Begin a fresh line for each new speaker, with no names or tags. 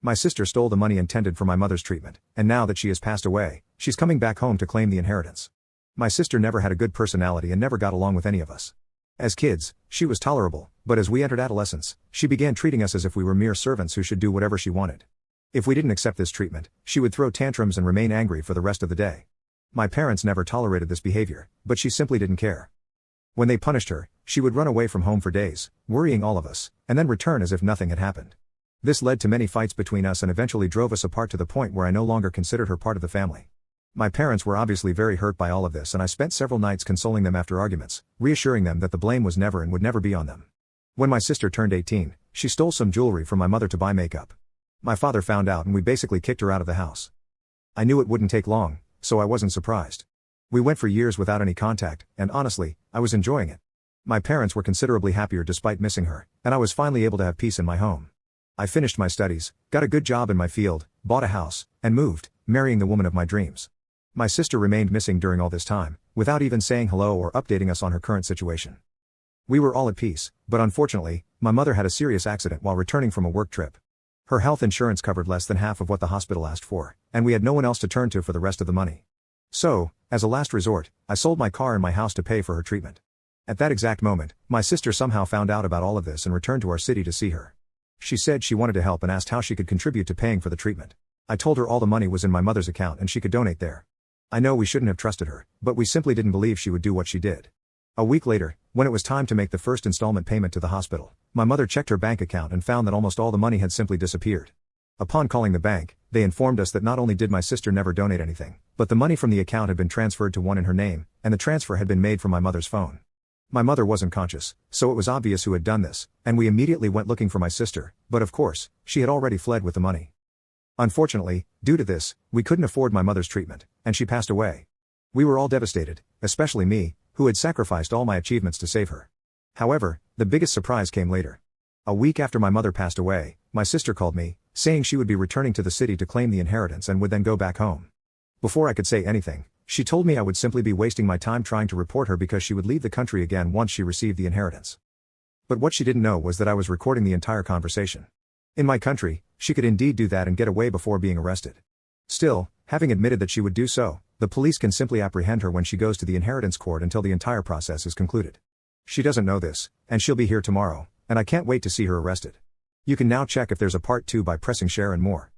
My sister stole the money intended for my mother's treatment, and now that she has passed away, she's coming back home to claim the inheritance. My sister never had a good personality and never got along with any of us. As kids, she was tolerable, but as we entered adolescence, she began treating us as if we were mere servants who should do whatever she wanted. If we didn't accept this treatment, she would throw tantrums and remain angry for the rest of the day. My parents never tolerated this behavior, but she simply didn't care. When they punished her, she would run away from home for days, worrying all of us, and then return as if nothing had happened. This led to many fights between us and eventually drove us apart to the point where I no longer considered her part of the family. My parents were obviously very hurt by all of this, and I spent several nights consoling them after arguments, reassuring them that the blame was never and would never be on them. When my sister turned 18, she stole some jewelry from my mother to buy makeup. My father found out and we basically kicked her out of the house. I knew it wouldn't take long, so I wasn't surprised. We went for years without any contact, and honestly, I was enjoying it. My parents were considerably happier despite missing her, and I was finally able to have peace in my home. I finished my studies, got a good job in my field, bought a house, and moved, marrying the woman of my dreams. My sister remained missing during all this time, without even saying hello or updating us on her current situation. We were all at peace, but unfortunately, my mother had a serious accident while returning from a work trip. Her health insurance covered less than half of what the hospital asked for, and we had no one else to turn to for the rest of the money. So, as a last resort, I sold my car and my house to pay for her treatment. At that exact moment, my sister somehow found out about all of this and returned to our city to see her. She said she wanted to help and asked how she could contribute to paying for the treatment. I told her all the money was in my mother's account and she could donate there. I know we shouldn't have trusted her, but we simply didn't believe she would do what she did. A week later, when it was time to make the first installment payment to the hospital, my mother checked her bank account and found that almost all the money had simply disappeared. Upon calling the bank, they informed us that not only did my sister never donate anything, but the money from the account had been transferred to one in her name, and the transfer had been made from my mother's phone. My mother wasn't conscious, so it was obvious who had done this, and we immediately went looking for my sister, but of course, she had already fled with the money. Unfortunately, due to this, we couldn't afford my mother's treatment, and she passed away. We were all devastated, especially me, who had sacrificed all my achievements to save her. However, the biggest surprise came later. A week after my mother passed away, my sister called me, saying she would be returning to the city to claim the inheritance and would then go back home. Before I could say anything, she told me I would simply be wasting my time trying to report her because she would leave the country again once she received the inheritance. But what she didn't know was that I was recording the entire conversation. In my country, she could indeed do that and get away before being arrested. Still, having admitted that she would do so, the police can simply apprehend her when she goes to the inheritance court until the entire process is concluded. She doesn't know this, and she'll be here tomorrow, and I can't wait to see her arrested. You can now check if there's a part 2 by pressing share and more.